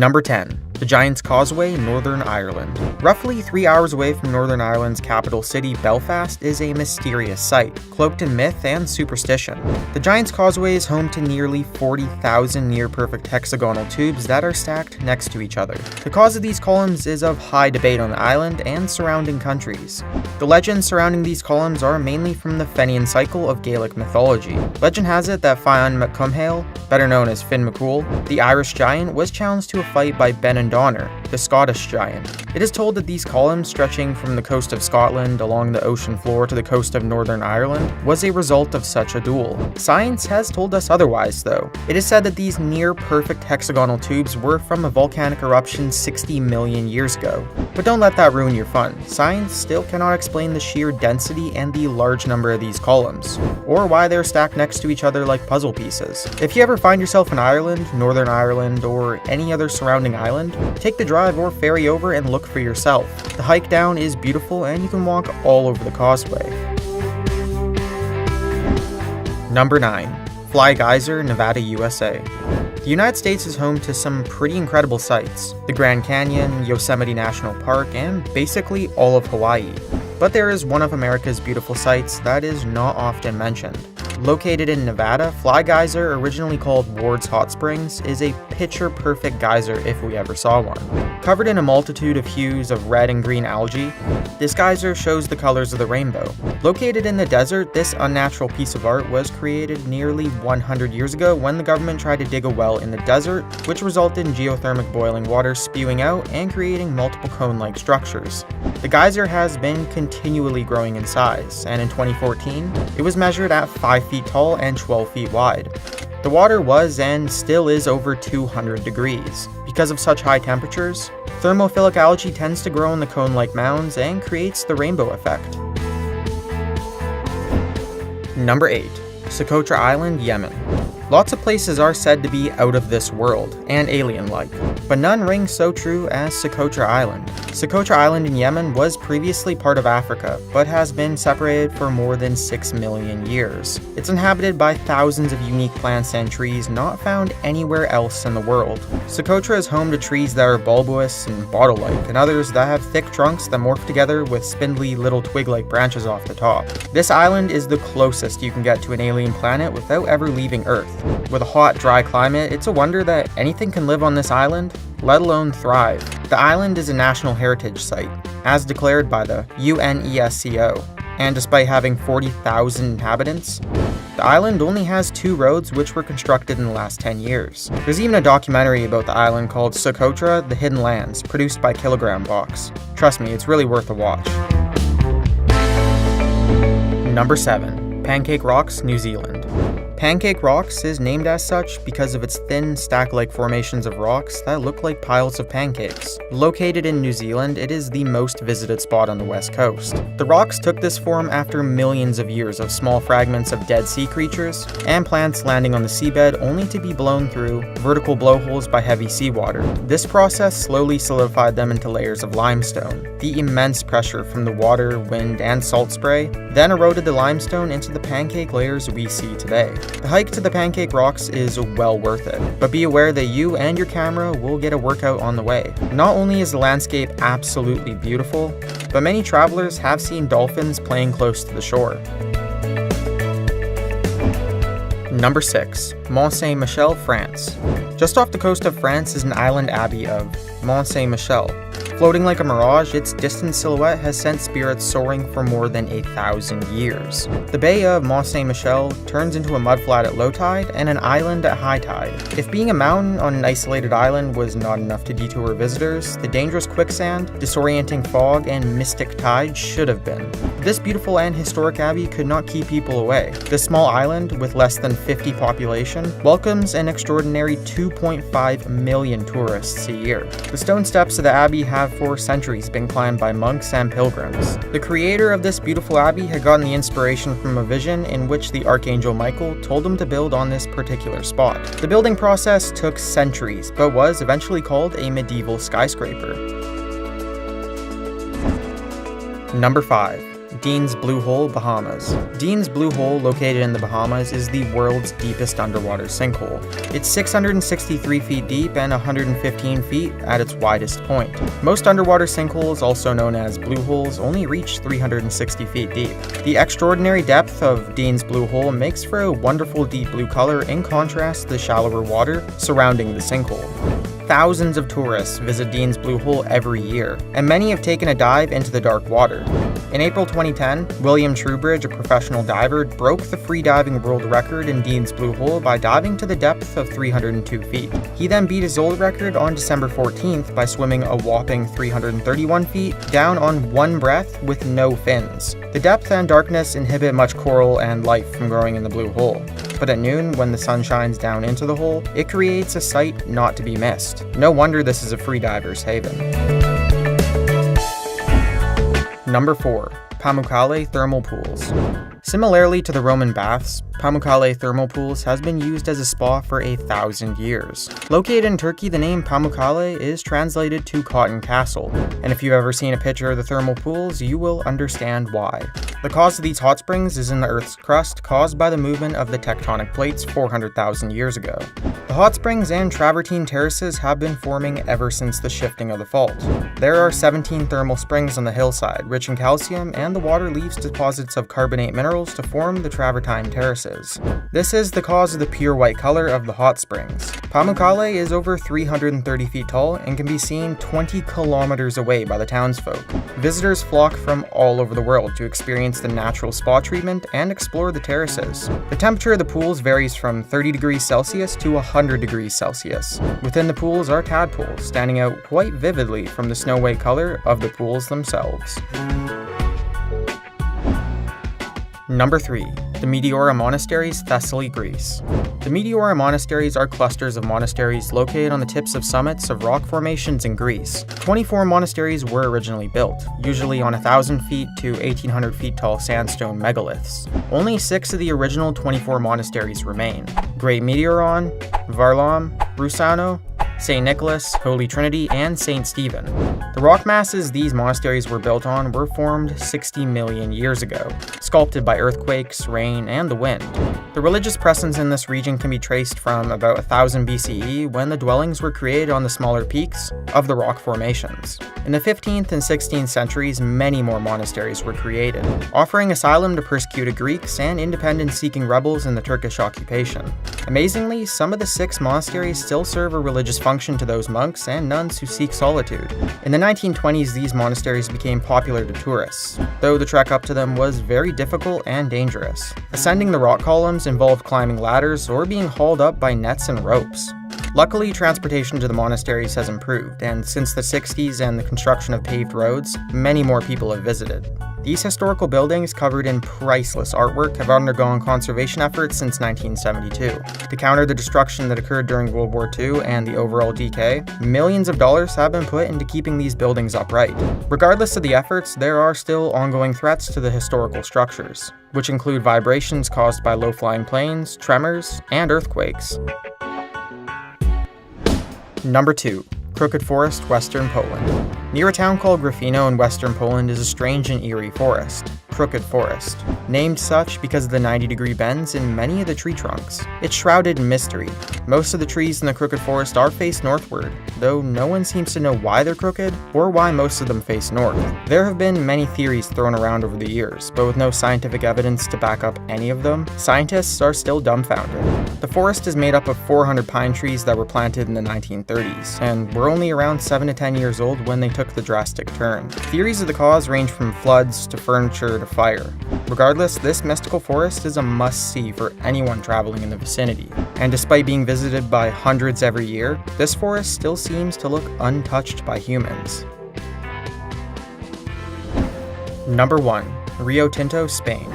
Number 10. The Giant's Causeway, Northern Ireland. Roughly 3 hours away from Northern Ireland's capital city, Belfast, is a mysterious site, cloaked in myth and superstition. The Giant's Causeway is home to nearly 40,000 near-perfect hexagonal tubes that are stacked next to each other. The cause of these columns is of high debate on the island and surrounding countries. The legends surrounding these columns are mainly from the Fenian cycle of Gaelic mythology. Legend has it that Fionn McCumhale, better known as Finn McCool, the Irish giant, was challenged to a fight by Ben and Donner, the Scottish giant. It is told that these columns, stretching from the coast of Scotland along the ocean floor to the coast of Northern Ireland, was a result of such a duel. Science has told us otherwise, though. It is said that these near-perfect hexagonal tubes were from a volcanic eruption 60 million years ago. But don't let that ruin your fun. Science still cannot explain the sheer density and the large number of these columns, or why they're stacked next to each other like puzzle pieces. If you ever find yourself in Ireland, Northern Ireland, or any other surrounding island, take the drive or ferry over and look for yourself. The hike down is beautiful and you can walk all over the causeway. Number 9. Fly Geyser, Nevada, USA. The United States is home to some pretty incredible sights: the Grand Canyon, Yosemite National Park, and basically all of Hawaii. But there is one of America's beautiful sights that is not often mentioned. Located in Nevada, Fly Geyser, originally called Ward's Hot Springs, is a picture-perfect geyser if we ever saw one. Covered in a multitude of hues of red and green algae, this geyser shows the colors of the rainbow. Located in the desert, this unnatural piece of art was created nearly 100 years ago when the government tried to dig a well in the desert, which resulted in geothermic boiling water spewing out and creating multiple cone-like structures. The geyser has been continually growing in size, and in 2014, it was measured at 5 feet tall and 12 feet wide. The water was and still is over 200 degrees. Because of such high temperatures, thermophilic algae tends to grow in the cone-like mounds and creates the rainbow effect. Number 8. Socotra Island, Yemen. Lots of places are said to be out of this world and alien-like, but none ring so true as Socotra Island. Socotra Island in Yemen was previously part of Africa, but has been separated for more than 6 million years. It's inhabited by thousands of unique plants and trees not found anywhere else in the world. Socotra is home to trees that are bulbous and bottle-like, and others that have thick trunks that morph together with spindly little twig-like branches off the top. This island is the closest you can get to an alien planet without ever leaving Earth. With a hot, dry climate, it's a wonder that anything can live on this island, let alone thrive. The island is a National Heritage Site, as declared by the UNESCO, and despite having 40,000 inhabitants, the island only has 2 roads which were constructed in the last 10 years. There's even a documentary about the island called Socotra: The Hidden Lands, produced by Kilogram Box. Trust me, it's really worth a watch. Number 7. Pancake Rocks, New Zealand. Pancake Rocks is named as such because of its thin, stack-like formations of rocks that look like piles of pancakes. Located in New Zealand, it is the most visited spot on the west coast. The rocks took this form after millions of years of small fragments of dead sea creatures and plants landing on the seabed only to be blown through vertical blowholes by heavy seawater. This process slowly solidified them into layers of limestone. The immense pressure from the water, wind, and salt spray then eroded the limestone into the pancake layers we see today. The hike to the Pancake Rocks is well worth it, but be aware that you and your camera will get a workout on the way. Not only is the landscape absolutely beautiful, but many travelers have seen dolphins playing close to the shore. Number 6. Mont Saint-Michel, France. Just off the coast of France is an island abbey of Mont Saint-Michel. Floating like a mirage, its distant silhouette has sent spirits soaring for more than 1,000 years. The bay of Mont Saint-Michel turns into a mudflat at low tide and an island at high tide. If being a mountain on an isolated island was not enough to detour visitors, the dangerous quicksand, disorienting fog, and mystic tide should have been. This beautiful and historic abbey could not keep people away. This small island, with less than 50 population, welcomes an extraordinary 2.5 million tourists a year. The stone steps of the abbey have for centuries been climbed by monks and pilgrims. The creator of this beautiful abbey had gotten the inspiration from a vision in which the Archangel Michael told him to build on this particular spot. The building process took centuries, but was eventually called a medieval skyscraper. Number 5. Dean's Blue Hole, Bahamas. Dean's Blue Hole, located in the Bahamas, is the world's deepest underwater sinkhole. It's 663 feet deep and 115 feet at its widest point. Most underwater sinkholes, also known as blue holes, only reach 360 feet deep. The extraordinary depth of Dean's Blue Hole makes for a wonderful deep blue color in contrast to the shallower water surrounding the sinkhole. Thousands of tourists visit Dean's Blue Hole every year, and many have taken a dive into the dark water. In April 2010, William Truebridge, a professional diver, broke the free-diving world record in Dean's Blue Hole by diving to the depth of 302 feet. He then beat his old record on December 14th by swimming a whopping 331 feet down on one breath with no fins. The depth and darkness inhibit much coral and life from growing in the blue hole. But at noon, when the sun shines down into the hole, it creates a sight not to be missed. No wonder this is a freediver's haven. Number 4. Pamukkale Thermal Pools. Similarly to the Roman baths, Pamukkale Thermal Pools has been used as a spa for 1,000 years. Located in Turkey, the name Pamukkale is translated to Cotton Castle, and if you've ever seen a picture of the thermal pools, you will understand why. The cause of these hot springs is in the Earth's crust caused by the movement of the tectonic plates 400,000 years ago. The hot springs and travertine terraces have been forming ever since the shifting of the fault. There are 17 thermal springs on the hillside, rich in calcium, and the water leaves deposits of carbonate minerals to form the travertine terraces. This is the cause of the pure white color of the hot springs. Pamukkale is over 330 feet tall and can be seen 20 kilometers away by the townsfolk. Visitors flock from all over the world to experience the natural spa treatment and explore the terraces. The temperature of the pools varies from 30 degrees Celsius to 100 degrees Celsius. Within the pools are tadpoles, standing out quite vividly from the snow-white color of the pools themselves. Number 3. The Meteora Monasteries, Thessaly, Greece. The Meteora Monasteries are clusters of monasteries located on the tips of summits of rock formations in Greece. 24 monasteries were originally built, usually on 1,000 feet to 1,800 feet tall sandstone megaliths. Only 6 of the original 24 monasteries remain: Great Meteoron, Varlam, Rusano, St. Nicholas, Holy Trinity, and St. Stephen. The rock masses these monasteries were built on were formed 60 million years ago, sculpted by earthquakes, rain, and the wind. The religious presence in this region can be traced from about 1000 BCE, when the dwellings were created on the smaller peaks of the rock formations. In the 15th and 16th centuries, many more monasteries were created, offering asylum to persecuted Greeks and independence-seeking rebels in the Turkish occupation. Amazingly, some of the 6 monasteries still serve a religious function to those monks and nuns who seek solitude. In the 1920s, these monasteries became popular to tourists, though the trek up to them was very difficult and dangerous. Ascending the rock columns involved climbing ladders or being hauled up by nets and ropes. Luckily, transportation to the monasteries has improved, and since the 60s and the construction of paved roads, many more people have visited. These historical buildings, covered in priceless artwork, have undergone conservation efforts since 1972. To counter the destruction that occurred during World War II and the overall decay, millions of dollars have been put into keeping these buildings upright. Regardless of the efforts, there are still ongoing threats to the historical structures, which include vibrations caused by low-flying planes, tremors, and earthquakes. Number 2. Crooked Forest, Western Poland. Near a town called Grafino in western Poland is a strange and eerie forest, Crooked Forest, named such because of the 90-degree bends in many of the tree trunks. It's shrouded in mystery. Most of the trees in the Crooked Forest are faced northward, though no one seems to know why they're crooked or why most of them face north. There have been many theories thrown around over the years, but with no scientific evidence to back up any of them, scientists are still dumbfounded. The forest is made up of 400 pine trees that were planted in the 1930s, and were only around 7 to 10 years old when they took the drastic turn. Theories of the cause range from floods to furniture to fire. Regardless, this mystical forest is a must-see for anyone traveling in the vicinity, and despite being visited by hundreds every year, this forest still seems to look untouched by humans. Number 1. Rio Tinto, Spain.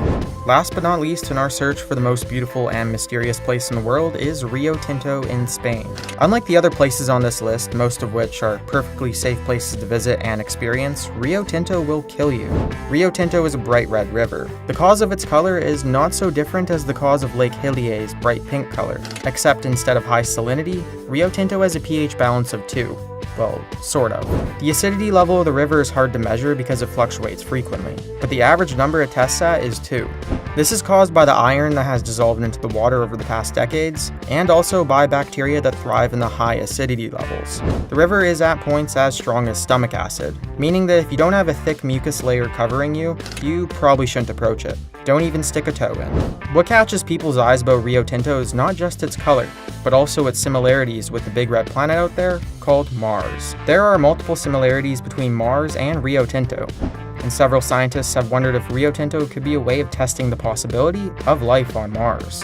Last but not least in our search for the most beautiful and mysterious place in the world is Rio Tinto in Spain. Unlike the other places on this list, most of which are perfectly safe places to visit and experience, Rio Tinto will kill you. Rio Tinto is a bright red river. The cause of its color is not so different as the cause of Lake Hilier's bright pink color, except instead of high salinity, Rio Tinto has a pH balance of 2. Well, sort of. The acidity level of the river is hard to measure because it fluctuates frequently, but the average number it tests at is 2. This is caused by the iron that has dissolved into the water over the past decades, and also by bacteria that thrive in the high acidity levels. The river is at points as strong as stomach acid, meaning that if you don't have a thick mucus layer covering you, you probably shouldn't approach it. Don't even stick a toe in. What catches people's eyes about Rio Tinto is not just its color, but also its similarities with the big red planet out there called Mars. There are multiple similarities between Mars and Rio Tinto, and several scientists have wondered if Rio Tinto could be a way of testing the possibility of life on Mars.